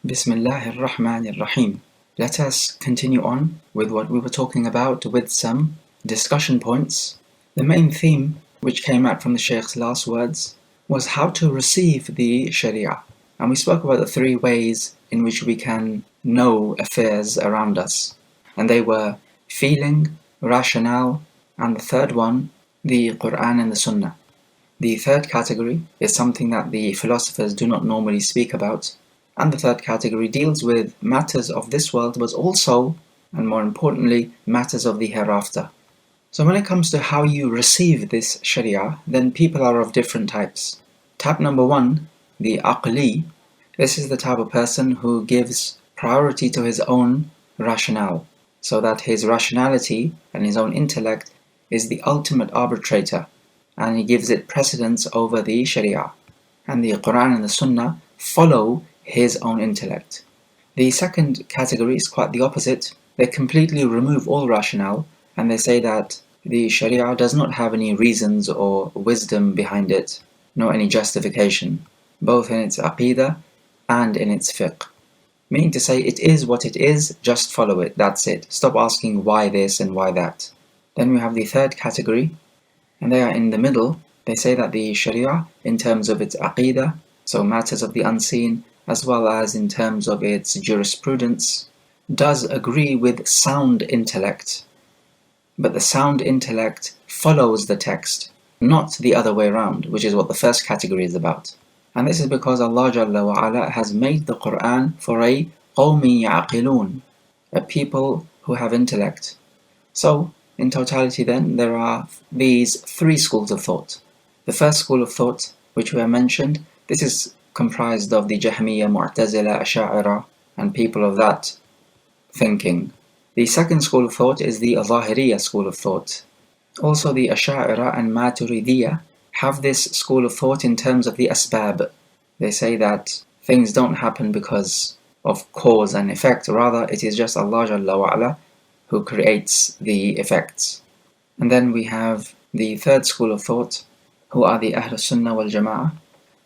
Bismillahir Rahmanir Rahim. Let us continue on with what we were talking about with some discussion points. The main theme, which came out from the Shaykh's last words, was how to receive the Sharia. And we spoke about the three ways in which we can know affairs around us. And they were feeling, rationale, and the third one, the Quran and the Sunnah. The third category is something that the philosophers do not normally speak about. And the third category deals with matters of this world, but also, and more importantly, matters of the hereafter. So when it comes to how you receive this Sharia, then people are of different types. Type number one, the aqli. This is the type of person who gives priority to his own rationale, so that his rationality and his own intellect is the ultimate arbitrator, and he gives it precedence over the Sharia. And the Quran and the Sunnah follow his own intellect. The second category is quite the opposite. They completely remove all rationale, and they say that the Sharia does not have any reasons or wisdom behind it, nor any justification, both in its aqidah and in its fiqh. Meaning to say, it is what it is, just follow it, that's it. Stop asking why this and why that. Then we have the third category, and they are in the middle. They say that the Sharia, in terms of its aqidah, so matters of the unseen, as well as in terms of its jurisprudence, does agree with sound intellect. But the sound intellect follows the text, not the other way around, which is what the first category is about. And this is because Allah Jalla wa Ala has made the Quran for a qawmi ya'qilun, a people who have intellect. So, in totality then, there are these three schools of thought. The first school of thought, which we have mentioned, this is comprised of the Jahmiyyah, Mu'tazila, Asha'ira, and people of that thinking. The second school of thought is the Zahiriyya school of thought. Also the Asha'ira and Maturidiyya have this school of thought in terms of the asbab. They say that things don't happen because of cause and effect, rather it is just Allah Jalla wa Ala who creates the effects. And then we have the third school of thought, who are the Ahl Sunnah wal Jama'ah.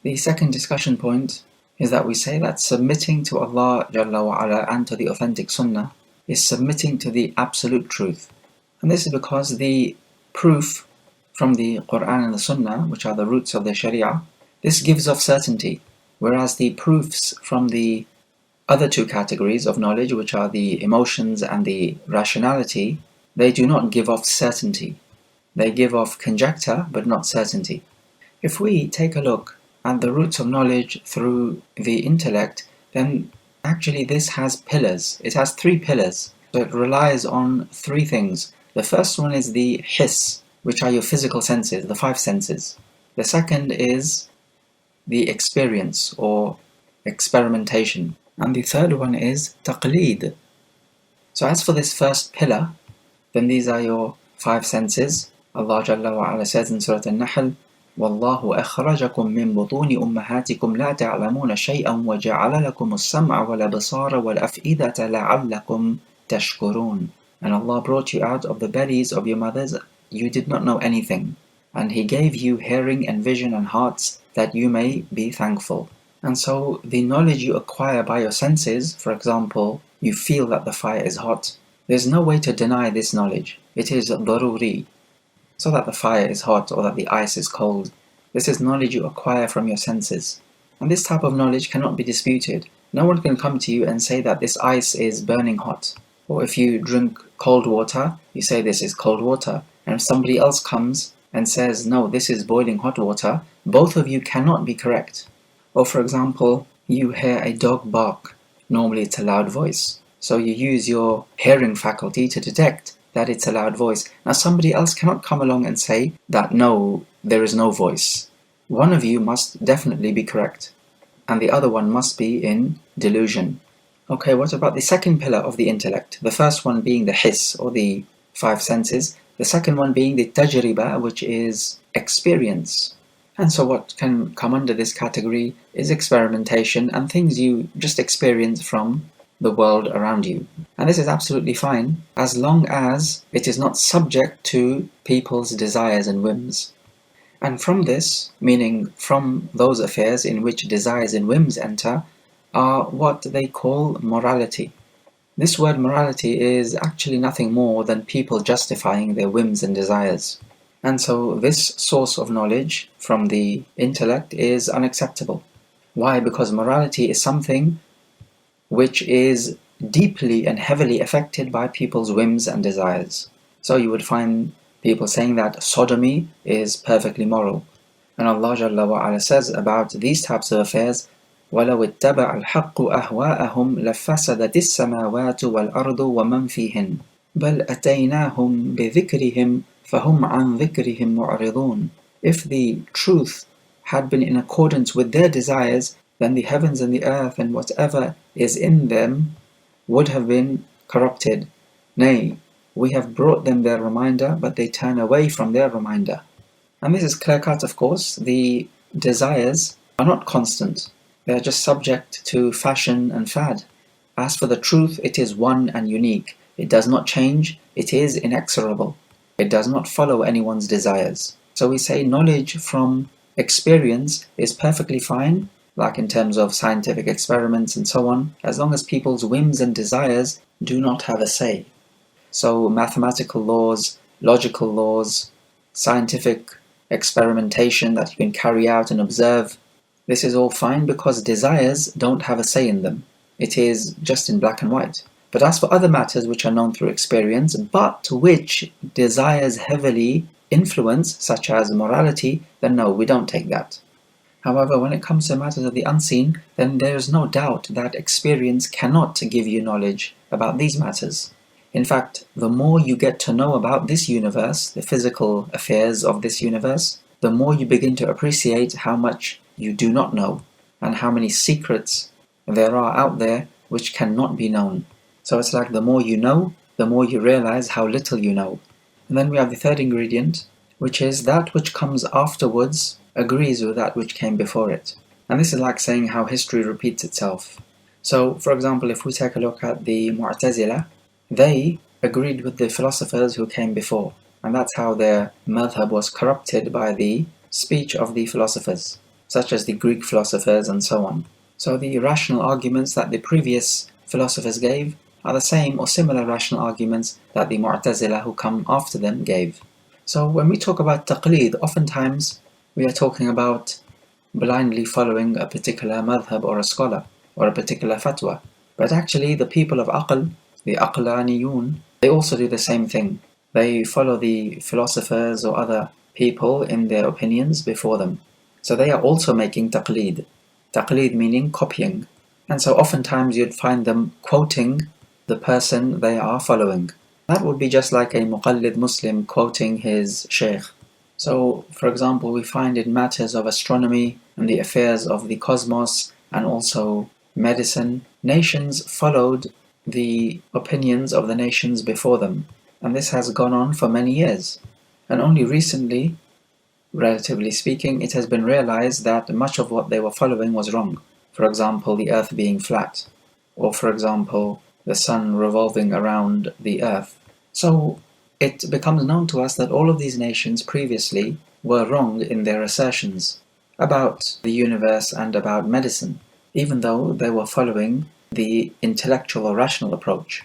The second discussion point is that we say that submitting to Allah Jalla wa Ala and to the authentic Sunnah is submitting to the absolute truth. And this is because the proof from the Quran and the Sunnah, which are the roots of the Sharia, this gives off certainty, whereas the proofs from the other two categories of knowledge, which are the emotions and the rationality, they do not give off certainty. They give off conjecture, but not certainty. If we take a look at the roots of knowledge through the intellect, then actually this has pillars. It has three pillars. So it relies on three things. The first one is the hiss, which are your physical senses, the five senses. The second is the experience or experimentation. And the third one is taqleed. So as for this first pillar, then these are your five senses. Allah Jalla wa Ala says in Surah An-Nahl, وَاللَّهُ أَخْرَجَكُم مِّن بُطُونِ أُمَّهَاتِكُمْ لَا تَعْلَمُونَ شَيْئًا وَجَعَلَ لَكُمُ السَّمْعَ وَالْأَبْصَارَ وَالْأَفْئِدَةَ لَعَلَّكُمْ تَشْكُرُونَ. And Allah brought you out of the bellies of your mothers. You did not know anything. And He gave you hearing and vision and hearts that you may be thankful. And so the knowledge you acquire by your senses, for example, you feel that the fire is hot. There's no way to deny this knowledge. It is daruri. So that the fire is hot or that the ice is cold. This is knowledge you acquire from your senses. And this type of knowledge cannot be disputed. No one can come to you and say that this ice is burning hot. Or if you drink cold water, you say this is cold water. And if somebody else comes and says, no, this is boiling hot water, both of you cannot be correct. Or for example, you hear a dog bark. Normally it's a loud voice. So you use your hearing faculty to detect that it's a loud voice. Now somebody else cannot come along and say that no, there is no voice. One of you must definitely be correct, and the other one must be in delusion. Okay, what about the second pillar of the intellect? The first one being the hiss, or the five senses. The second one being the tajriba, which is experience. And so what can come under this category is experimentation and things you just experience from the world around you. And this is absolutely fine as long as it is not subject to people's desires and whims. And from this, meaning from those affairs in which desires and whims enter, are what they call morality. This word morality is actually nothing more than people justifying their whims and desires. And so this source of knowledge from the intellect is unacceptable. Why? Because morality is something which is deeply and heavily affected by people's whims and desires. So you would find people saying that sodomy is perfectly moral. And Allah Jalla wa Ala says about these types of affairs, وَلَوِ اتَّبَعَ الْحَقُّ أَهْوَاءَهُمْ لَفَسَدَتِ السَّمَاوَاتُ وَالْأَرْضُ وَمَنْ فِيهِنْ بَلْ أَتَيْنَاهُمْ بِذِكْرِهِمْ فَهُمْ عَنْ ذِكْرِهِمْ مُعْرِضُونَ. If the truth had been in accordance with their desires, then the heavens and the earth and whatever is in them would have been corrupted. Nay, we have brought them their reminder, but they turn away from their reminder. And this is clear-cut, of course. The desires are not constant. They are just subject to fashion and fad. As for the truth, it is one and unique. It does not change. It is inexorable. It does not follow anyone's desires. So we say knowledge from experience is perfectly fine, like in terms of scientific experiments and so on, as long as people's whims and desires do not have a say. So mathematical laws, logical laws, scientific experimentation that you can carry out and observe, this is all fine because desires don't have a say in them. It is just in black and white. But as for other matters which are known through experience, but which desires heavily influence, such as morality, then no, we don't take that. However, when it comes to matters of the unseen, then there is no doubt that experience cannot give you knowledge about these matters. In fact, the more you get to know about this universe, the physical affairs of this universe, the more you begin to appreciate how much you do not know and how many secrets there are out there which cannot be known. So it's like the more you know, the more you realize how little you know. And then we have the third ingredient, which is that which comes afterwards agrees with that which came before it. And this is like saying how history repeats itself. So, for example, if we take a look at the Mu'tazila, they agreed with the philosophers who came before. And that's how their madhab was corrupted by the speech of the philosophers, such as the Greek philosophers and so on. So the rational arguments that the previous philosophers gave are the same or similar rational arguments that the Mu'tazila who come after them gave. So when we talk about taqleed, oftentimes we are talking about blindly following a particular madhab or a scholar or a particular fatwa. But actually the people of aql, the aqlaniyun, they also do the same thing. They follow the philosophers or other people in their opinions before them. So they are also making taqleed. Taqleed meaning copying. And so oftentimes you'd find them quoting the person they are following. That would be just like a muqallid Muslim quoting his sheikh. So, for example, we find in matters of astronomy and the affairs of the cosmos and also medicine, nations followed the opinions of the nations before them. And this has gone on for many years. And only recently, relatively speaking, it has been realized that much of what they were following was wrong. For example, the earth being flat. Or for example, the sun revolving around the earth. So it becomes known to us that all of these nations previously were wrong in their assertions about the universe and about medicine, even though they were following the intellectual or rational approach.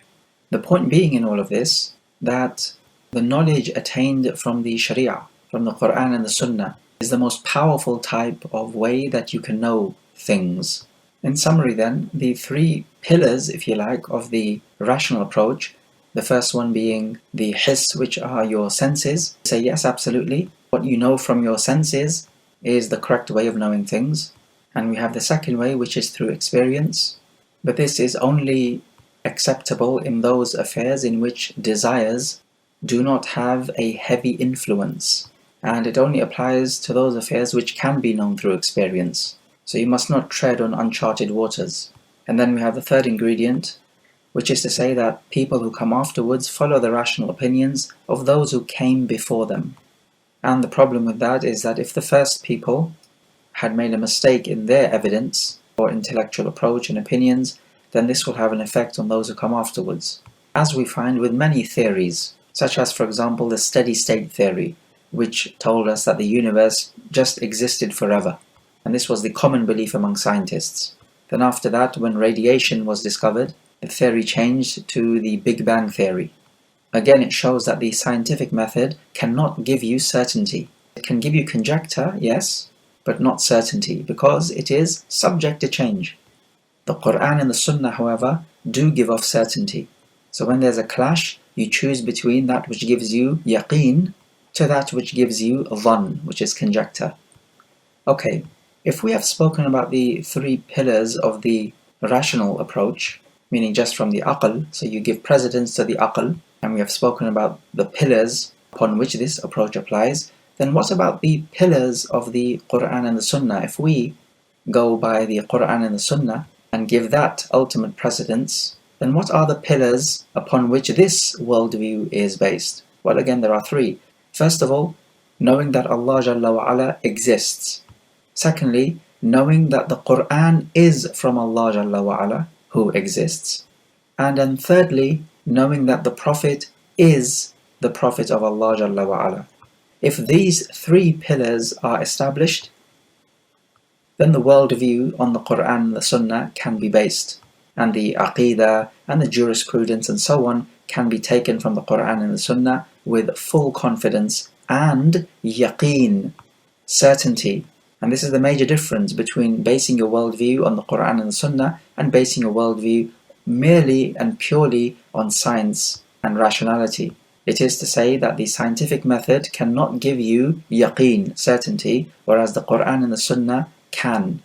The point being in all of this, that the knowledge attained from the Sharia, from the Quran and the Sunnah, is the most powerful type of way that you can know things. In summary then, the three pillars, if you like, of the rational approach, the first one being the hiss, which are your senses. Say yes, absolutely. What you know from your senses is the correct way of knowing things. And we have the second way, which is through experience. But this is only acceptable in those affairs in which desires do not have a heavy influence. And it only applies to those affairs which can be known through experience. So you must not tread on uncharted waters. And then we have the third ingredient, which is to say that people who come afterwards follow the rational opinions of those who came before them. And the problem with that is that if the first people had made a mistake in their evidence or intellectual approach and opinions, then this will have an effect on those who come afterwards. As we find with many theories, such as, for example, the steady state theory, which told us that the universe just existed forever. And this was the common belief among scientists, Then after that, when radiation was discovered, the theory changed to the Big Bang theory. Again, it shows that the scientific method cannot give you certainty. It can give you conjecture, yes, but not certainty, because it is subject to change. The Quran and the Sunnah, however, do give off certainty. So when there's a clash, you choose between that which gives you yaqeen to that which gives you dhann, which is conjecture. Okay, if we have spoken about the three pillars of the rational approach, meaning just from the aql, so you give precedence to the aql, and we have spoken about the pillars upon which this approach applies, then what about the pillars of the Quran and the Sunnah? If we go by the Quran and the Sunnah and give that ultimate precedence, then what are the pillars upon which this worldview is based? Well, again, there are three. First of all, knowing that Allah Jalla wa Ala exists. Secondly, knowing that the Quran is from Allah Jalla wa Ala, who exists. And then thirdly, knowing that the Prophet is the Prophet of Allah Jalla wa Ala. If these three pillars are established, then the worldview on the Quran and the Sunnah can be based, and the aqidah and the jurisprudence and so on can be taken from the Quran and the Sunnah with full confidence and yaqeen, certainty. And this is the major difference between basing your worldview on the Quran and the Sunnah and basing your worldview merely and purely on science and rationality. It is to say that the scientific method cannot give you yaqeen, certainty, whereas the Quran and the Sunnah can.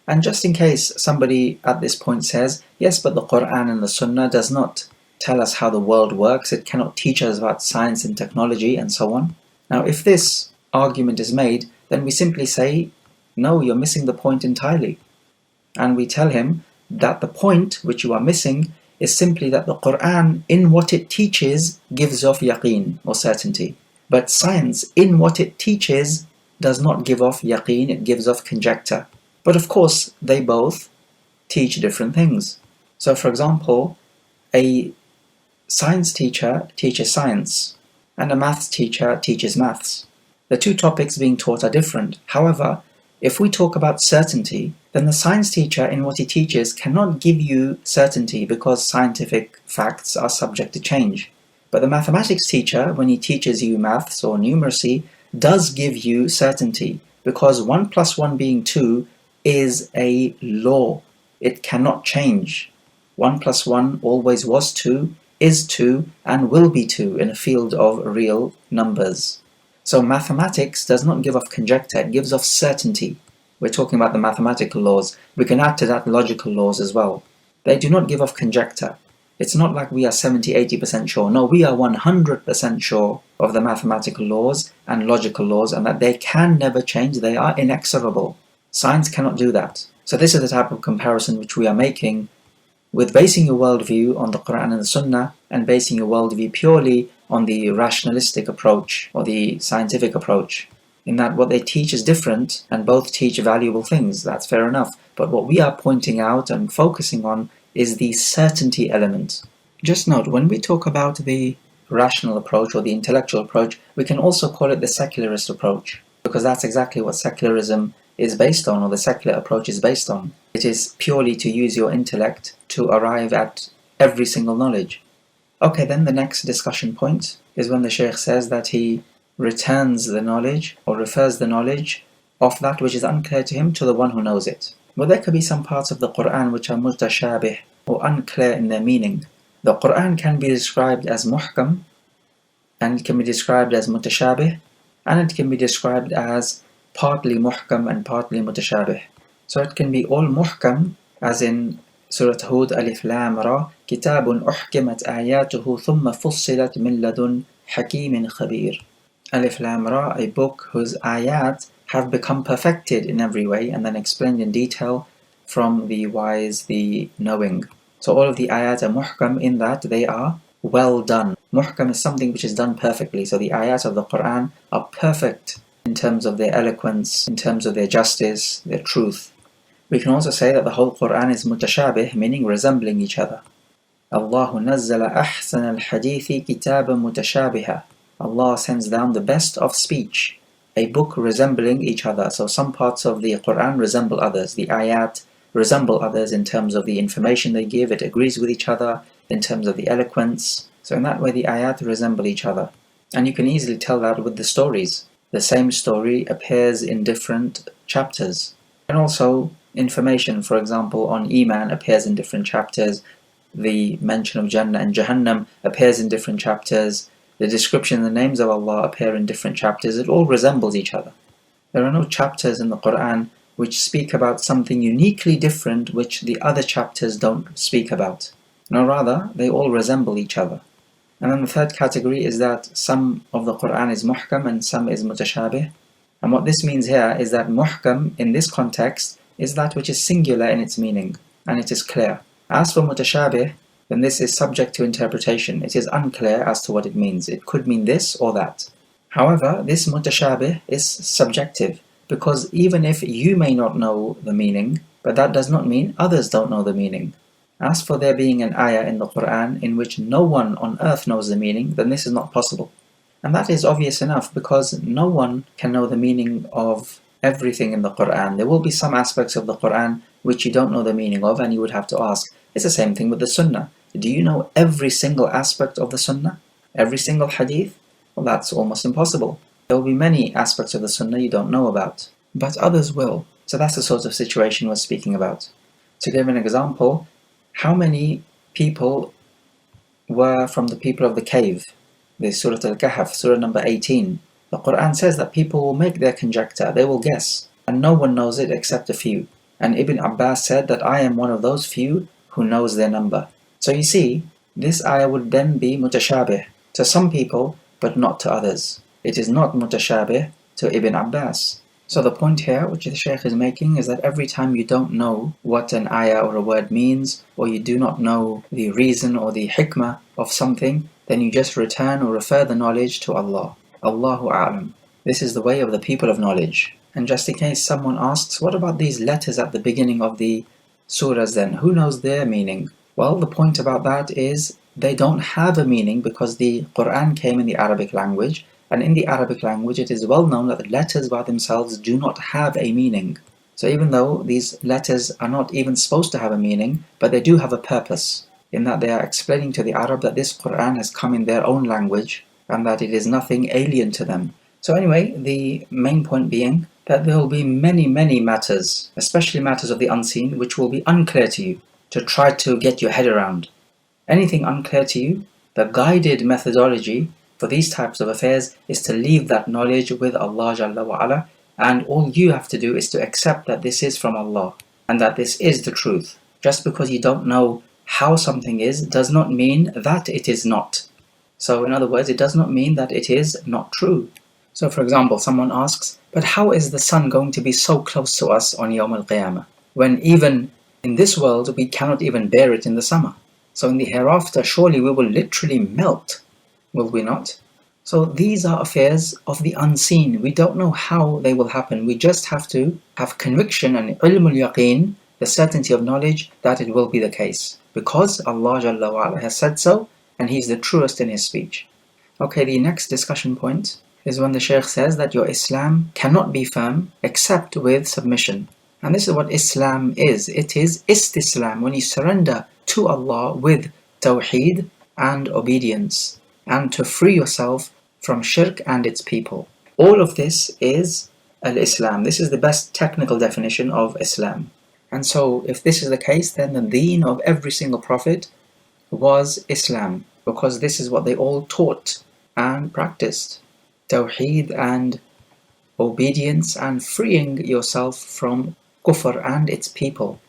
And just in case somebody at this point says, yes, but the Quran and the Sunnah does not tell us how the world works, it cannot teach us about science and technology and so on. Now, if this argument is made, then we simply say, no, you're missing the point entirely. And we tell him that the point which you are missing is simply that the Quran, in what it teaches, gives off yaqeen or certainty. But science, in what it teaches, does not give off yaqeen, it gives off conjecture. But of course, they both teach different things. So for example, a science teacher teaches science, and a maths teacher teaches maths. The two topics being taught are different. However, if we talk about certainty, then the science teacher in what he teaches cannot give you certainty because scientific facts are subject to change. But the mathematics teacher, when he teaches you maths or numeracy, does give you certainty because 1 + 1 being 2 is a law. It cannot change. 1 + 1 always was 2, is 2, and will be 2 in a field of real numbers. So mathematics does not give off conjecture, it gives off certainty. We're talking about the mathematical laws. We can add to that logical laws as well. They do not give off conjecture. It's not like we are 70-80% sure. No, we are 100% sure of the mathematical laws and logical laws and that they can never change. They are inexorable. Science cannot do that. So this is the type of comparison which we are making with basing your worldview on the Quran and the Sunnah and basing your worldview purely on the rationalistic approach or the scientific approach. In that what they teach is different and both teach valuable things, that's fair enough. But what we are pointing out and focusing on is the certainty element. Just note, when we talk about the rational approach or the intellectual approach, we can also call it the secularist approach, because that's exactly what secularism is based on, or the secular approach is based on. It is purely to use your intellect to arrive at every single knowledge. Okay, then the next discussion point is when the Shaykh says that he returns the knowledge or refers the knowledge of that which is unclear to him to the one who knows it. Well, there could be some parts of the Quran which are mutashabih or unclear in their meaning. The Quran can be described as muhkam, and it can be described as mutashabih, and it can be described as partly muhkam and partly mutashabih. So it can be all muhkam, as in Surah Hud, Alif Lam Ra, Kitabun uhkimat ayatuhu thumma fussilat min ladun hakimin khabir. Alif Lam Ra, a book whose ayat have become perfected in every way and then explained in detail from the wise, the knowing. So all of the ayat are muhkam in that they are well done. Muhkam is something which is done perfectly. So the ayat of the Quran are perfect in terms of their eloquence, in terms of their justice, their truth. We can also say that the whole Quran is mutashabih, meaning resembling each other. Allahu nazzala ahsan al-hadithi kitaban mutashabiha. Allah sends down the best of speech, a book resembling each other. So some parts of the Quran resemble others. The ayat resemble others in terms of the information they give. It agrees with each other in terms of the eloquence. So in that way the ayat resemble each other. And you can easily tell that with the stories. The same story appears in different chapters. And also information, for example, on Iman appears in different chapters. The mention of Jannah and Jahannam appears in different chapters. The description and the names of Allah appear in different chapters. It all resembles each other. There are no chapters in the Quran which speak about something uniquely different which the other chapters don't speak about. No, rather, they all resemble each other. And then the third category is that some of the Quran is muhkam and some is mutashabih. And what this means here is that muhkam in this context is that which is singular in its meaning, and it is clear. As for mutashabih, then this is subject to interpretation. It is unclear as to what it means. It could mean this or that. However, this mutashabih is subjective, because even if you may not know the meaning, but that does not mean others don't know the meaning. As for there being an ayah in the Quran in which no one on earth knows the meaning, then this is not possible. And that is obvious enough, because no one can know the meaning of everything in the Quran. There will be some aspects of the Quran which you don't know the meaning of, and you would have to ask. It's the same thing with the Sunnah. Do you know every single aspect of the Sunnah? Every single hadith? Well, that's almost impossible. There will be many aspects of the Sunnah you don't know about, but others will. So that's the sort of situation we're speaking about. To give an example, how many people were from the people of the cave? The Surah Al-Kahf, Surah number 18. The Quran says that people will make their conjecture, they will guess, and no one knows it except a few. And Ibn Abbas said that I am one of those few who knows their number. So you see, this ayah would then be mutashabih to some people, but not to others. It is not mutashabih to Ibn Abbas. So the point here, which the Shaykh is making, is that every time you don't know what an ayah or a word means, or you do not know the reason or the hikmah of something, then you just return or refer the knowledge to Allah. Allahu A'lam. This is the way of the people of knowledge. And just in case someone asks, what about these letters at the beginning of the surahs then? Who knows their meaning? Well, the point about that is they don't have a meaning, because the Quran came in the Arabic language, and in the Arabic language it is well known that the letters by themselves do not have a meaning. So even though these letters are not even supposed to have a meaning, but they do have a purpose, in that they are explaining to the Arab that this Quran has come in their own language, and that it is nothing alien to them. So anyway, the main point being that there will be many matters, especially matters of the unseen, which will be unclear to you, to try to get your head around. Anything unclear to you, the guided methodology for these types of affairs is to leave that knowledge with Allah Jalla wa Ala, and all you have to do is to accept that this is from Allah, and that this is the truth. Just because you don't know how something is, does not mean that it is not. So in other words, it does not mean that it is not true. So for example, someone asks, but how is the sun going to be so close to us on Yawm al-Qiyamah, when even in this world we cannot even bear it in the summer? So in the hereafter, surely we will literally melt, will we not? So these are affairs of the unseen. We don't know how they will happen. We just have to have conviction and ilm al-yaqeen, the certainty of knowledge that it will be the case, because Allah Jalla wa Ala has said so, and He's the truest in His speech. Okay, the next discussion point is when the Shaykh says that your Islam cannot be firm except with submission. And this is what Islam is. It is istislam, when you surrender to Allah with tawheed and obedience, and to free yourself from shirk and its people. All of this is al-Islam. This is the best technical definition of Islam. And so if this is the case, then the deen of every single prophet was Islam, because this is what they all taught and practiced. Tawheed and obedience, and freeing yourself from kufr and its people.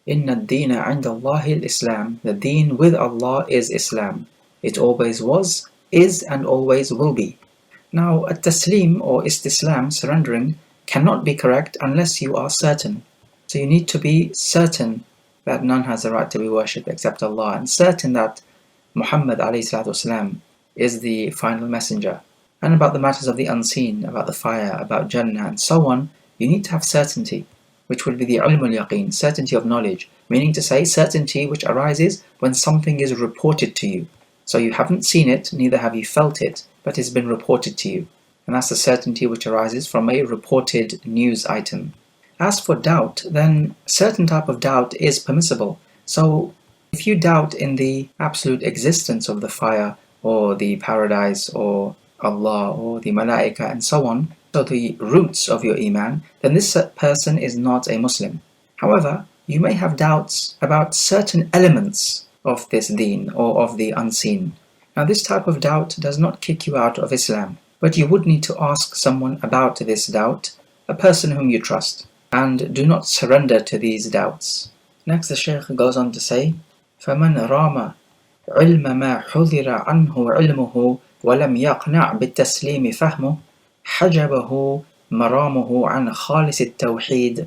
Inna ad-deena 'inda Allahi al-Islam. The deen with Allah is Islam. It always was, is, and always will be. Now, at-taslim or istislam, surrendering, cannot be correct unless you are certain. So you need to be certain that none has a right to be worshipped except Allah, and certain that Muhammad ﷺ is the final messenger. And about the matters of the unseen, about the fire, about Jannah, and so on, you need to have certainty, which will be the ilm al-yaqeen, certainty of knowledge, meaning to say certainty which arises when something is reported to you. So you haven't seen it, neither have you felt it, but it's been reported to you. And that's the certainty which arises from a reported news item. As for doubt, then certain type of doubt is permissible. So if you doubt in the absolute existence of the fire or the paradise or Allah or the malaika and so on, so the roots of your iman, then this person is not a Muslim. However, you may have doubts about certain elements of this deen or of the unseen. Now this type of doubt does not kick you out of Islam, but you would need to ask someone about this doubt, a person whom you trust, and do not surrender to these doubts. Next the Shaykh goes on to say, فَمَنْ رَامَ عِلْمَ مَا حُذِرَ عَنْهُ عِلْمُهُ وَلَمْ يَقْنَعْ بِالتَّسْلِيمِ فَهْمُهُ حَجَبَهُ مرامه عن خالص التوحيد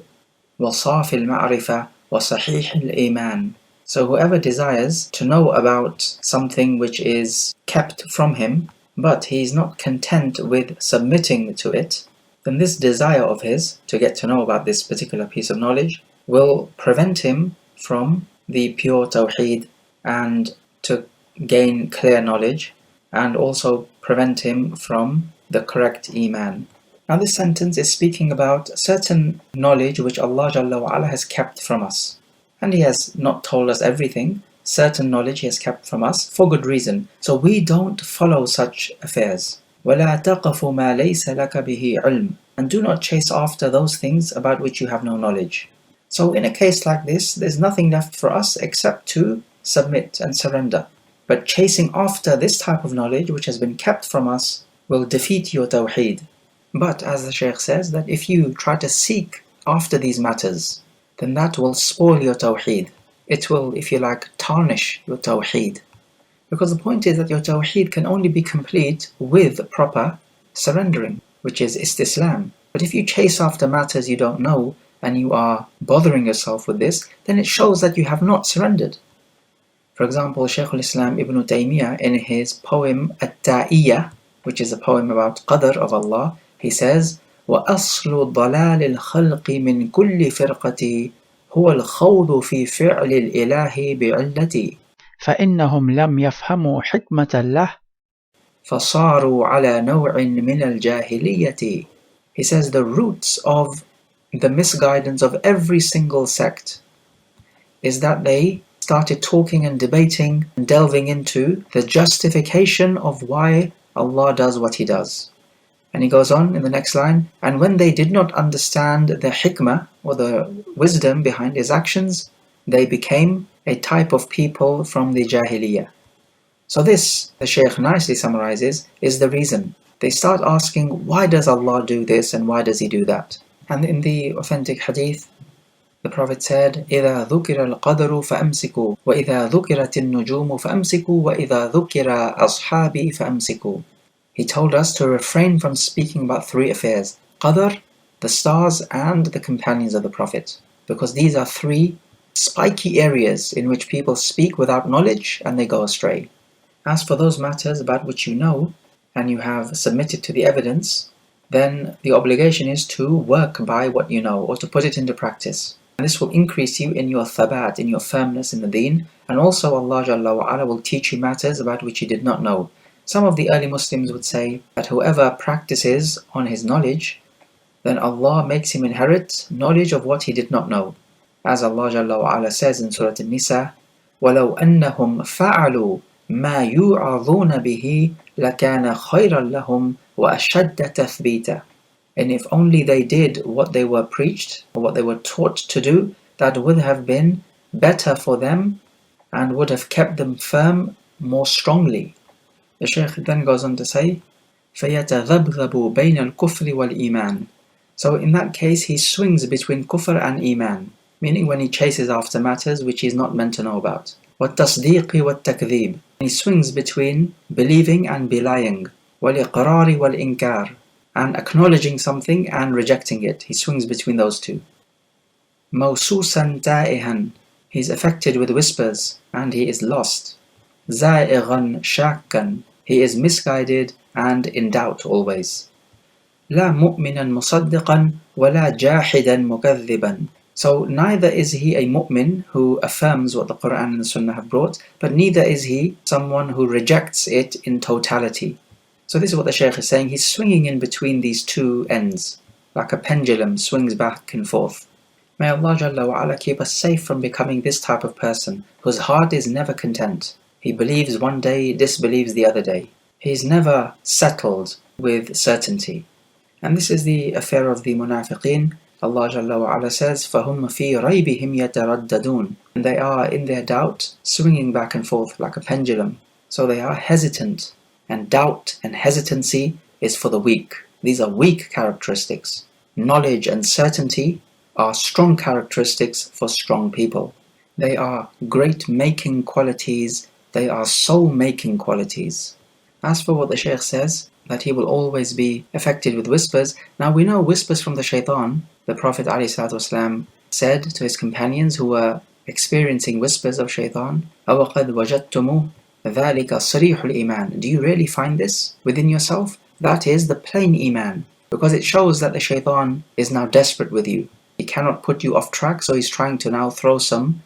وصافي المعرفة وصحيح الإيمان. So whoever desires to know about something which is kept from him, but he is not content with submitting to it, then this desire of his to get to know about this particular piece of knowledge will prevent him from the pure Tawheed and to gain clear knowledge, and also prevent him from the correct Iman. Now this sentence is speaking about certain knowledge which Allah Jalla wa Ala has kept from us. And He has not told us everything. Certain knowledge He has kept from us for good reason. So we don't follow such affairs. وَلَا تَقَفُ مَا لَيْسَ لَكَ بِهِ عِلْمٍ. And do not chase after those things about which you have no knowledge. So in a case like this, there's nothing left for us except to submit and surrender. But chasing after this type of knowledge which has been kept from us will defeat your Tawheed. But as the Shaykh says, that if you try to seek after these matters, then that will spoil your Tawheed. It will, if you like, tarnish your Tawheed. Because the point is that your Tawheed can only be complete with proper surrendering, which is istislam. But if you chase after matters you don't know, and you are bothering yourself with this, then it shows that you have not surrendered. For example, Shaykh al-Islam Ibn Taymiyyah, in his poem Tahaawiyyah, which is a poem about Qadr of Allah, he says, وَأَصْلُ ضَلَالِ الْخَلْقِ مِنْ كُلِّ فِرْقَةٍ هُوَ الْخَوْضُ فِي فِعْلِ الْإِلَهِ بِعِلَّتِهِ فَإِنَّهُمْ لَمْ يَفْهَمُوا حِكْمَةَ اللَّهِ فَصَارُوا عَلَى نَوْعٍ مِنَ الْجَاهِلِيَّةِ. He says the roots of the misguidance of every single sect is that they started talking and debating and delving into the justification of why Allah does what He does. And he goes on in the next line, and when they did not understand the hikmah or the wisdom behind His actions, they became a type of people from the Jahiliyyah. So this, the Shaykh nicely summarizes, is the reason. They start asking, why does Allah do this and why does He do that? And in the authentic hadith, the Prophet said, إِذَا ذُكِرَ الْقَدْرُ فَأَمْسِكُوا وَإِذَا ذُكِرَتِ النُّجُومُ فَأَمْسِكُوا وَإِذَا ذُكِرَ أَصْحَابِي فَأَمْسِكُوا. He told us to refrain from speaking about three affairs: Qadr, the stars, and the companions of the Prophet. Because these are three spiky areas in which people speak without knowledge and they go astray. As for those matters about which you know, and you have submitted to the evidence, then the obligation is to work by what you know, or to put it into practice. And this will increase you in your thabat, in your firmness in the deen, and also Allah Jalla wa Ala will teach you matters about which you did not know. Some of the early Muslims would say that whoever practices on his knowledge, then Allah makes him inherit knowledge of what he did not know. As Allah Jalla wa Ala says in Surah An-Nisa, وَلَوْ أَنَّهُمْ فَعَلُوا مَا يُوعَظُونَ بِهِ لَكَانَ خَيْرًا لَهُمْ وَأَشَدَّ تَثْبِيتًا. And if only they did what they were preached, or what they were taught to do, that would have been better for them and would have kept them firm more strongly. The Shaykh then goes on to say, فَيَتَذَبْذَبُ بَيْنَ الْكُفْرِ وَالْإِيمَانِ. So in that case he swings between kufr and iman, meaning when he chases after matters which he is not meant to know about. وَالتَّصْدِيقِ وَالتَّكْذِيبِ. He swings between believing and belying. وَالْإِقْرَارِ وَالْإِنْكَارِ. And acknowledging something and rejecting it. He swings between those two. مَوْسُوسًا تَائِهًا. He is affected with whispers and he is lost. زَائِغًا شَاكًّا. He is misguided and in doubt always. لَا مُؤْمِنًا مُصَدِّقًا وَلَا جَاحِدًا مُكَذِّبًا. So neither is he a mu'min who affirms what the Quran and the Sunnah have brought, but neither is he someone who rejects it in totality. So this is what the Shaykh is saying. He's swinging in between these two ends. like a pendulum swings back and forth. May Allah Jalla wa Ala keep us safe from becoming this type of person whose heart is never content. He believes one day, disbelieves the other day. He is never settled with certainty. And this is the affair of the munafiqeen. Allah Jalla wa Ala says, فَهُمْ فِي رَيْبِهِمْ يَتَرَدَّدُونَ, and they are in their doubt, swinging back and forth like a pendulum. So they are hesitant, and doubt and hesitancy is for the weak. These are weak characteristics. Knowledge and certainty are strong characteristics for strong people. They are great making qualities, they are soul-making qualities. As for what the Shaykh says, that he will always be affected with whispers, now we know whispers from the shaitan. The Prophet ﷺ said to his companions who were experiencing whispers of shaitan, أَوَقَدْ وَجَدْتُمُ ذَلِكَ صَرِيحُ الْإِيمَانِ, do you really find this within yourself? That is the plain iman, because it shows that the shaitan is now desperate with you. He cannot put you off track, so he's trying to now throw some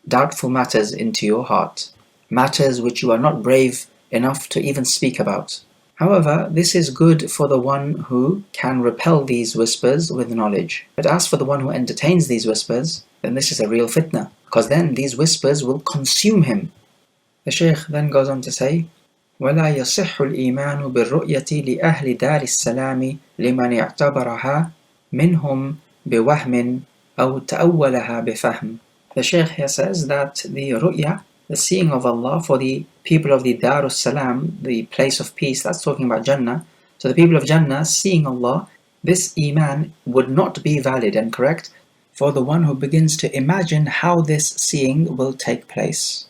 doubtful matters into your heart, matters which you are not brave enough to even speak about. However, this is good for the one who can repel these whispers with knowledge. But as for the one who entertains these whispers, then this is a real fitna, because then these whispers will consume him. The Shaykh then goes on to say, وَلَا يَصِحُّ الْإِيمَانُ بِالرُّؤْيَةِ لِأَهْلِ دَارِ السَّلَامِ لِمَنِ اعْتَبَرَهَا مِنْهُمْ بِوَهْمٍ أَوْ تَأَوَّلَهَا بِفَهْمٍ. The Shaykh here says that the ru'ya, the seeing of Allah for the people of the Darus Salam, the place of peace, that's talking about Jannah. So the people of Jannah seeing Allah, this iman would not be valid and correct for the one who begins to imagine how this seeing will take place.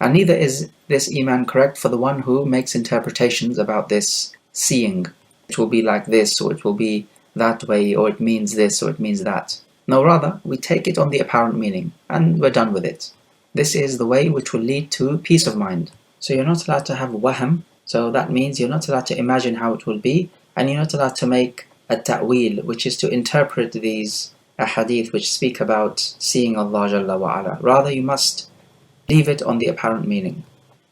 And neither is this iman correct for the one who makes interpretations about this seeing. It will be like this, or it will be that way, or it means this, or it means that. No, rather, we take it on the apparent meaning, and we're done with it. This is the way which will lead to peace of mind. So you're not allowed to have wahm, so that means you're not allowed to imagine how it will be, and you're not allowed to make a ta'wil, which is to interpret these ahadith which speak about seeing Allah Jalla wa Ala. Rather, you must leave it on the apparent meaning.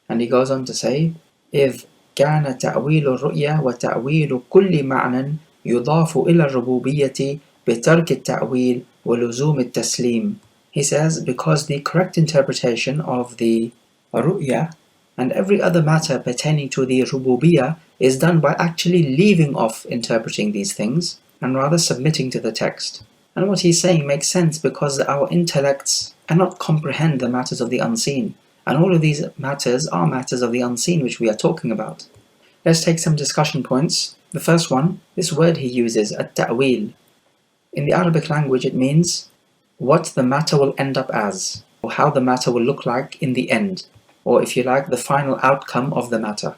And he goes on to say, إِذْ كَانَ تَأْوِيلُ الرُّؤْيَا وَتَأْوِيلُ كُلِّ مَعْنًى يُضَافُ إِلَى الرُّبُوبِيَّةِ بِتَرْكِ التَّأْوِيلِ وَلُزُومِ التَّسْلِيمِ. He says, because the correct interpretation of the ru'ya and every other matter pertaining to the rububiyyah is done by actually leaving off interpreting these things and rather submitting to the text. And what he's saying makes sense because our intellects cannot comprehend the matters of the unseen, and all of these matters are matters of the unseen which we are talking about. Let's take some discussion points. The first one, this word he uses, at-ta'wil. In the Arabic language it means what the matter will end up as, or how the matter will look like in the end, or if you like, the final outcome of the matter.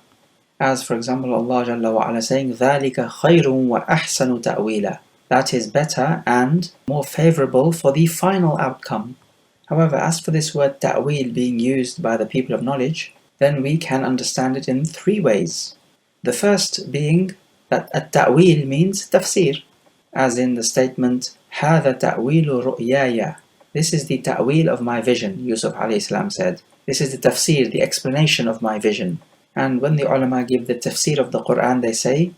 As for example, Allah Jalla wa Ala saying, ذَلِكَ خَيْرٌ وَأَحْسَنُ تَأْوِيلًا, that is better and more favorable for the final outcome. However, as for this word ta'wil being used by the people of knowledge, then we can understand it in three ways. The first being that at-ta'wil means tafsir, as in the statement, هَذَا تَأْوِيلُ رُؤْيَايَ, this is the ta'wil of my vision, Yusuf alayhi salam said. This is the tafsir, the explanation of my vision. And when the ulama give the tafsir of the Quran, they say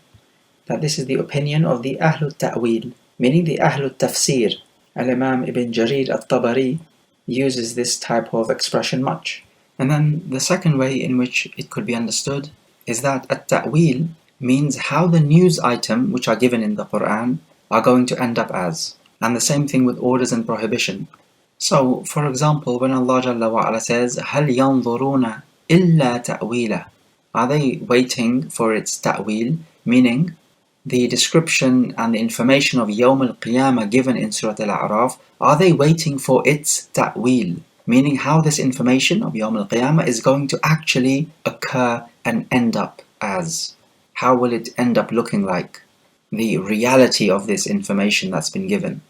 that this is the opinion of the Ahlul Ta'wil, meaning the Ahlul Tafsir. Al-Imam Ibn Jarir al-Tabari uses this type of expression much. And then the second way in which it could be understood is that at-ta'wil means how the news item which are given in the Quran are going to end up as. And the same thing with orders and prohibition. So, for example, when Allah Jalla wa Ala says, هَلْ يَنظُرُونَ إِلَّا تَأْوِيلًا, are they waiting for its ta'wil, meaning the description and the information of Yawm al-Qiyamah given in Surah Al-A'raf, are they waiting for its ta'wil, meaning how this information of Yawm al-Qiyamah is going to actually occur and end up as? How will it end up looking like? The reality of this information that's been given.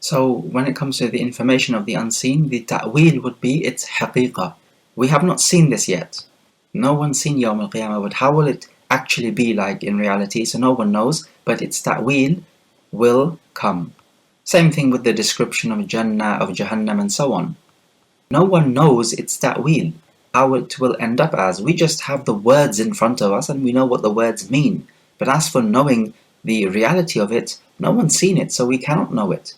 So when it comes to the information of the unseen, the ta'wil would be its haqiqah. We have not seen this yet. No one's seen Yawm al-Qiyamah, but how will it actually be like in reality? So no one knows, but its ta'wil will come. Same thing with the description of Jannah, of Jahannam and so on. No one knows its ta'wil, how it will end up as. We just have the words in front of us and we know what the words mean. But as for knowing the reality of it, No one's seen it, so we cannot know it.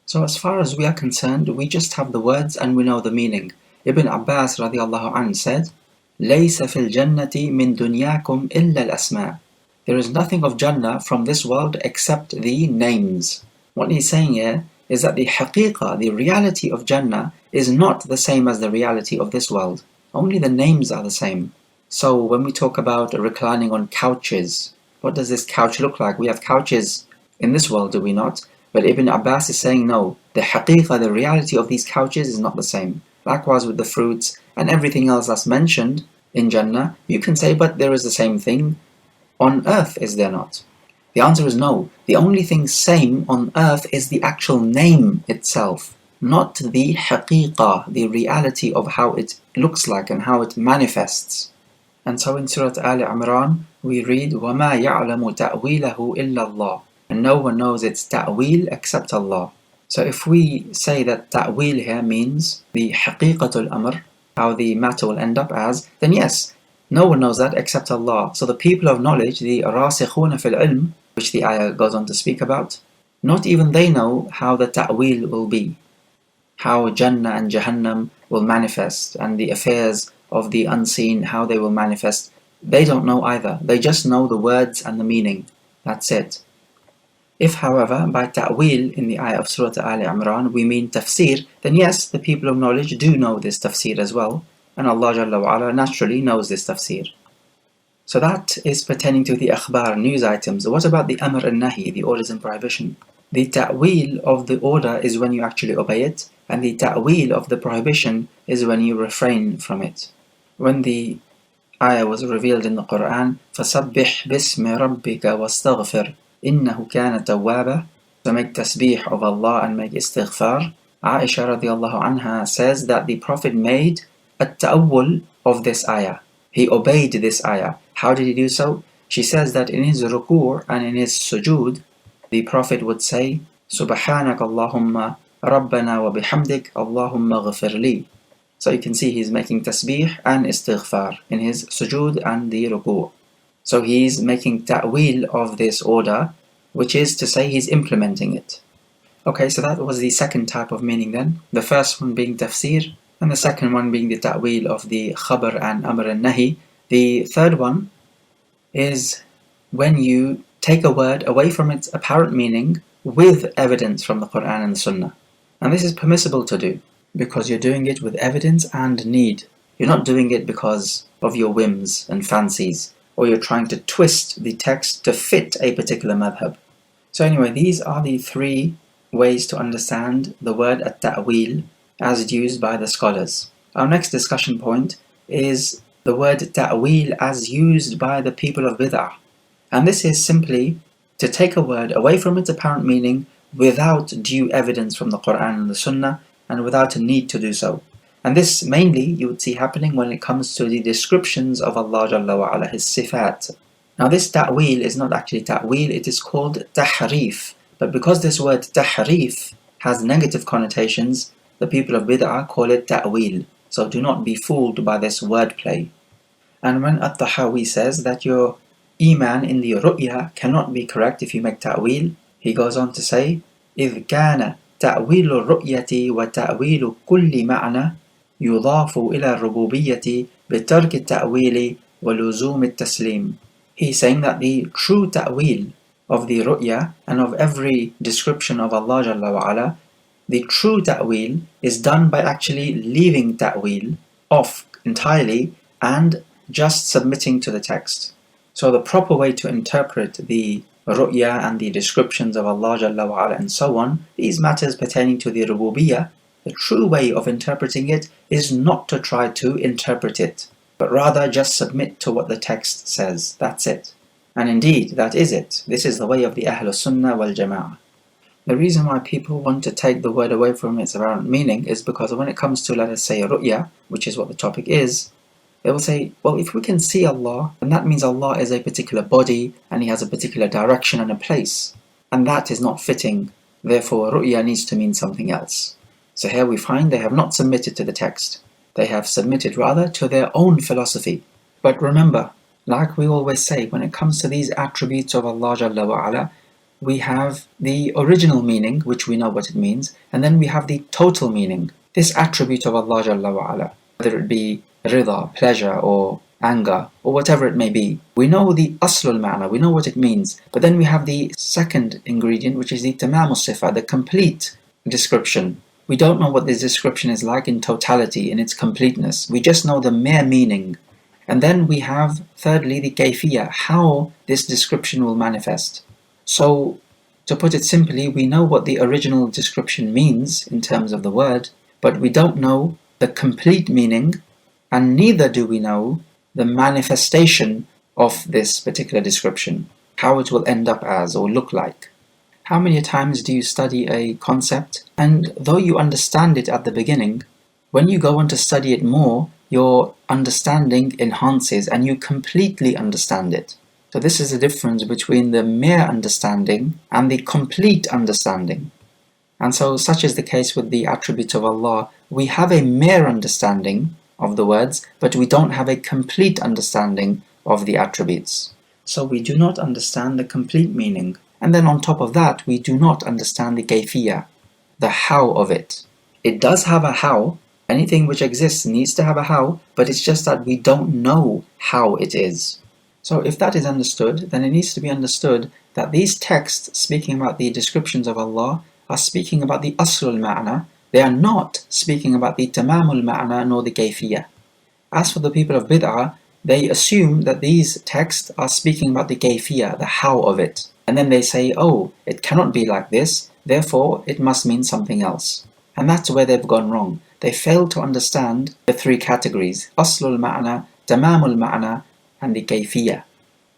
So as far as we are concerned, we just have the words and we know the meaning. Ibn Abbas radiallahu anhu said, لَيْسَ فِي الْجَنَّةِ مِن دُنْيَاكُمْ إِلَّا الْأَسْمَاءِ. There is nothing of Jannah from this world except the names. What he's saying here is that the haqiqah, the reality of Jannah, is not the same as the reality of this world. Only the names are the same. So when we talk about reclining on couches, what does this couch look like? We have couches in this world, do we not? But Ibn Abbas is saying no, the haqiqah, the reality of these couches is not the same. Likewise with the fruits and everything else that's mentioned in Jannah, you can say, but there is the same thing on earth, is there not? The answer is no. The only thing same on earth is the actual name itself, not the haqiqah, the reality of how it looks like and how it manifests. And so in Surah Al Imran, we read, وَمَا يَعْلَمُ تَأْوِيلَهُ إِلَّا اللَّهُ. And no one knows its ta'wil except Allah. So if we say that ta'wil here means the haqiqatul amr, how the matter will end up as, then yes, no one knows that except Allah. So the people of knowledge, the rasikhuna fil ilm, which the ayah goes on to speak about, not even they know how the ta'wil will be, how Jannah and Jahannam will manifest, and the affairs of the unseen, how they will manifest. They don't know either. They just know the words and the meaning. That's it. If, however, by ta'wil in the ayah of Surah Al Imran we mean tafsir, then yes, the people of knowledge do know this tafsir as well, and Allah Jalla wa Ala naturally knows this tafsir. So that is pertaining to the akhbar, news items. What about the amr and nahi, the orders and prohibition? The ta'wil of the order is when you actually obey it, and the ta'wil of the prohibition is when you refrain from it. When the ayah was revealed in the Quran, فَسَبِّحْ بِاسْمِ رَبِّكَ وَاسْتَغْفِرْ إِنَّهُ كَانَ تَوَّابًا. So make tasbih of Allah and make istighfar. Aisha radiallahu anha says that the Prophet made a ta'awwul of this ayah. He obeyed this ayah. How did he do so? She says that in his ruku' and in his sujood, the Prophet would say, Subhanak Allahumma Rabbana wa bihamdik Allahumma ghafir li. So you can see he's making tasbih and istighfar in his sujood and the ruku'. So he's making ta'wil of this order, which is to say he's implementing it. Okay, so that was the second type of meaning then. The first one being tafsir, and the second one being the ta'wil of the khabar and amr and nahi. The third one is when you take a word away from its apparent meaning with evidence from the Quran and the Sunnah. And this is permissible to do, because you're doing it with evidence and need. You're not doing it because of your whims and fancies, or you're trying to twist the text to fit a particular madhab. So anyway, these are the three ways to understand the word at-ta'wil as used by the scholars. Our next discussion point is the word ta'wil as used by the people of bid'ah. And this is simply to take a word away from its apparent meaning without due evidence from the Quran and the Sunnah, and without a need to do so. And this mainly you would see happening when it comes to the descriptions of Allah Jalla wa Ala, His sifat. Now this ta'wil is not actually ta'wil, it is called tahrif. But because this word tahrif has negative connotations, the people of bid'ah call it ta'wil. So do not be fooled by this wordplay. And when At-Tahaawiyyah says that your iman in the ru'ya cannot be correct if you make ta'wil, he goes on to say, إِذْ كَانَ تأويل الرؤية وتأويل كل معنى يضاف إلى الربوبية بترك التأويل ولزوم التسليم. He's saying that the true ta'wil of the ru'ya and of every description of Allah Jalla wa Ala, the true ta'wil is done by actually leaving ta'wil off entirely and just submitting to the text. So the proper way to interpret the ru'ya and the descriptions of Allah Jalla wa Ala and so on, these matters pertaining to the rububiyyah, the true way of interpreting it is not to try to interpret it, but rather just submit to what the text says. That's it. And indeed, that is it. This is the way of the Ahlul Sunnah wal Jama'ah. The reason why people want to take the word away from its apparent meaning is because when it comes to, let us say, ru'ya, which is what the topic is, they will say, well, if we can see Allah, then that means Allah is a particular body and He has a particular direction and a place. And that is not fitting. Therefore, ru'ya needs to mean something else. So here we find they have not submitted to the text. They have submitted rather to their own philosophy. But remember, like we always say, when it comes to these attributes of Allah Jalla wa Ala, we have the original meaning, which we know what it means, and then we have the total meaning. This attribute of Allah Jalla wa Ala, whether it be rida, pleasure, or anger, or whatever it may be. We know the aslul ma'na, we know what it means, but then we have the second ingredient, which is the tamam sifa, the complete description. We don't know what this description is like in totality, in its completeness. We just know the mere meaning. And then we have, thirdly, the kayfiyah, how this description will manifest. So, to put it simply, we know what the original description means in terms of the word, but we don't know the complete meaning, and neither do we know the manifestation of this particular description, how it will end up as or look like. How many times do you study a concept, and though you understand it at the beginning, when you go on to study it more, your understanding enhances and you completely understand it. So this is the difference between the mere understanding and the complete understanding. And so such is the case with the attributes of Allah. We have a mere understanding of the words, but we don't have a complete understanding of the attributes. So we do not understand the complete meaning. And then on top of that, we do not understand the kayfiyah, the how of it. It does have a how. Anything which exists needs to have a how, but it's just that we don't know how it is. So if that is understood, then it needs to be understood that these texts speaking about the descriptions of Allah are speaking about the aslul ma'na. They are not speaking about the tamamul ma'na nor the kayfiyah. As for the people of bid'ah, they assume that these texts are speaking about the kayfiyah, the how of it. And then they say, oh, it cannot be like this, therefore it must mean something else. And that's where they've gone wrong. They fail to understand the three categories, aslul ma'na, tamamul ma'na, and the kayfiyah.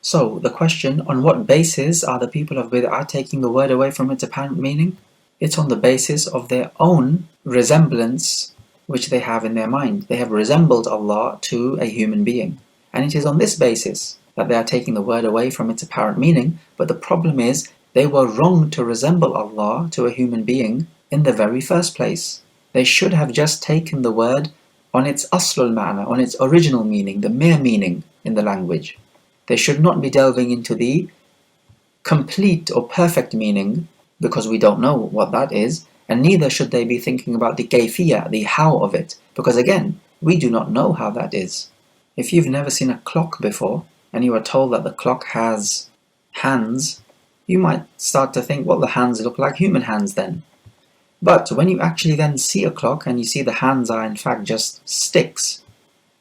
So, the question, on what basis are the people of bid'ah taking the word away from its apparent meaning? It's on the basis of their own resemblance which they have in their mind. They have resembled Allah to a human being. And it is on this basis that they are taking the word away from its apparent meaning. But the problem is, they were wrong to resemble Allah to a human being in the very first place. They should have just taken the word on its aslul ma'na, on its original meaning, the mere meaning in the language. They should not be delving into the complete or perfect meaning, because we don't know what that is, and neither should they be thinking about the kayfiyah, the how of it, because again, we do not know how that is. If you've never seen a clock before, and you are told that the clock has hands, you might start to think, well, the hands look like human hands then. But when you actually then see a clock and you see the hands are in fact just sticks,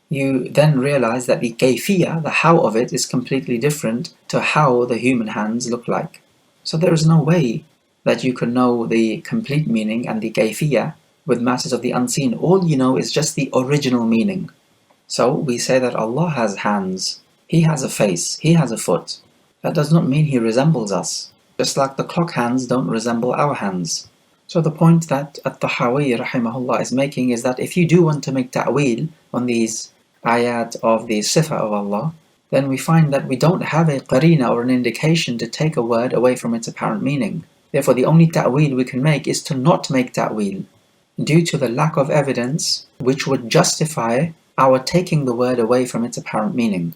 you then realize that the kayfiyah, the how of it, is completely different to how the human hands look like. So there is no way that you can know the complete meaning and the kayfiyah with matters of the unseen. All you know is just the original meaning. So we say that Allah has hands, He has a face, He has a foot. That does not mean He resembles us, just like the clock hands don't resemble our hands. So the point that Tahaawiyyah rahimahullah is making is that if you do want to make ta'wil on these ayat of the sifa of Allah, then we find that we don't have a qarina or an indication to take a word away from its apparent meaning. Therefore the only ta'wil we can make is to not make ta'wil, due to the lack of evidence which would justify our taking the word away from its apparent meaning.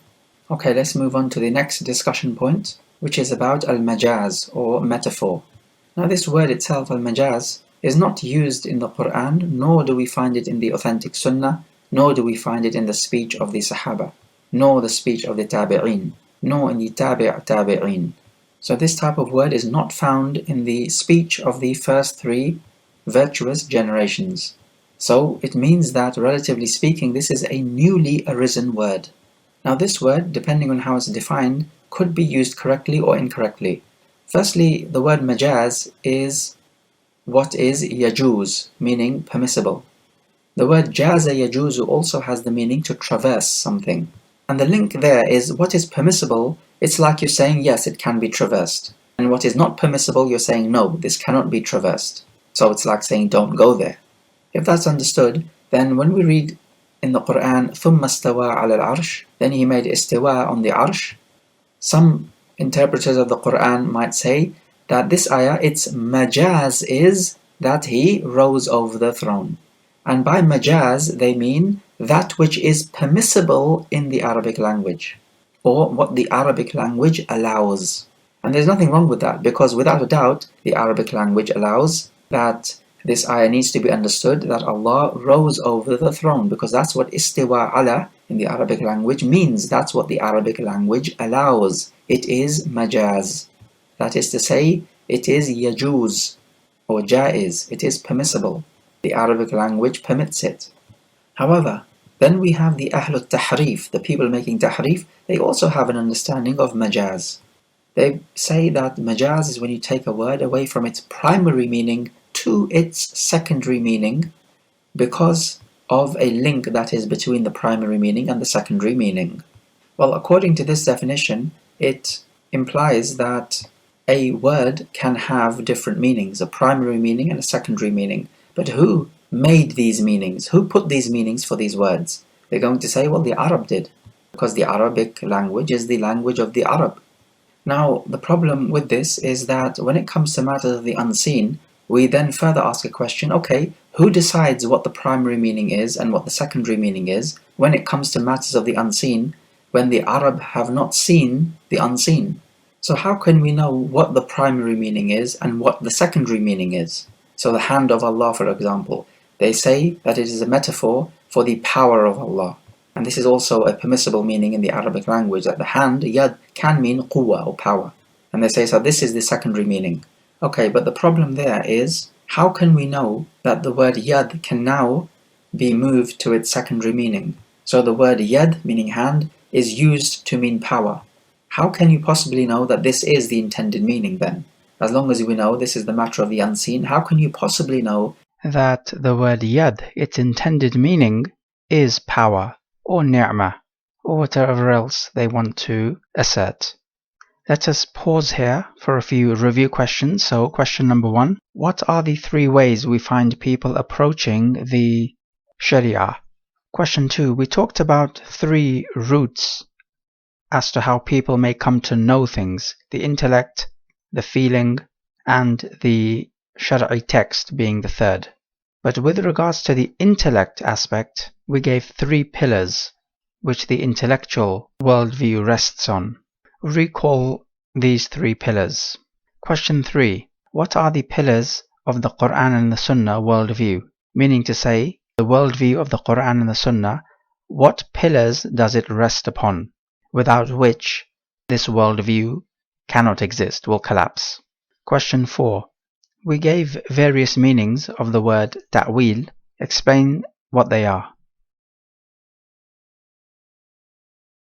Okay, let's move on to the next discussion point, which is about al-majaz, or metaphor. Now this word itself, al-majaz, is not used in the Quran, nor do we find it in the authentic Sunnah, nor do we find it in the speech of the Sahaba, nor the speech of the Tabi'een, nor in the Tabi'een. So this type of word is not found in the speech of the first three virtuous generations. So it means that, relatively speaking, this is a newly arisen word. Now this word, depending on how it's defined, could be used correctly or incorrectly. Firstly, the word majaz is what is yajuz, meaning permissible. The word jaza yajuzu also has the meaning to traverse something. And the link there is what is permissible, it's like you're saying yes, it can be traversed. And what is not permissible, you're saying no, this cannot be traversed. So it's like saying don't go there. If that's understood, then when we read in the Quran, ثُمَّ اسْتَوَى عَلَى الْعَرْشِ, then He made istiwa on the arsh. Some interpreters of the Quran might say that this ayah, its majaz is that He rose over the throne. And by majaz, they mean that which is permissible in the Arabic language, or what the Arabic language allows. And there's nothing wrong with that, because without a doubt, the Arabic language allows that this ayah needs to be understood that Allah rose over the throne, because that's what istiwa ala in the Arabic language means. That's what the Arabic language allows. It is majaz. That is to say, it is yajuz or jaiz. It is permissible. The Arabic language permits it. However, then we have the Ahlul Tahrif, the people making tahrif. They also have an understanding of majaz. They say that majaz is when you take a word away from its primary meaning to its secondary meaning because of a link that is between the primary meaning and the secondary meaning. Well, according to this definition, it implies that a word can have different meanings, a primary meaning and a secondary meaning. But who made these meanings? Who put these meanings for these words? They're going to say, well, the Arab did, because the Arabic language is the language of the Arab. Now, the problem with this is that when it comes to matters of the unseen, we then further ask a question, okay, who decides what the primary meaning is and what the secondary meaning is when it comes to matters of the unseen, when the Arab have not seen the unseen? So how can we know what the primary meaning is and what the secondary meaning is? So the hand of Allah, for example, they say that it is a metaphor for the power of Allah. And this is also a permissible meaning in the Arabic language, that the hand, yad, can mean quwwa or power. And they say, so this is the secondary meaning. Okay, but the problem there is, how can we know that the word yad can now be moved to its secondary meaning? So the word yad, meaning hand, is used to mean power. How can you possibly know that this is the intended meaning then? As long as we know this is the matter of the unseen, how can you possibly know that the word yad, its intended meaning, is power, or ni'mah, or whatever else they want to assert? Let us pause here for a few review questions. So question number 1, what are the 3 ways we find people approaching the Sharia? Question 2, we talked about 3 routes as to how people may come to know things: the intellect, the feeling, and the Shari'i text being the 3rd. But with regards to the intellect aspect, we gave 3 pillars which the intellectual worldview rests on. Recall these 3 pillars. Question 3. What are the pillars of the Quran and the Sunnah worldview? Meaning to say, the worldview of the Quran and the Sunnah, what pillars does it rest upon, without which this worldview cannot exist, will collapse? Question 4. We gave various meanings of the word ta'wil. Explain what they are.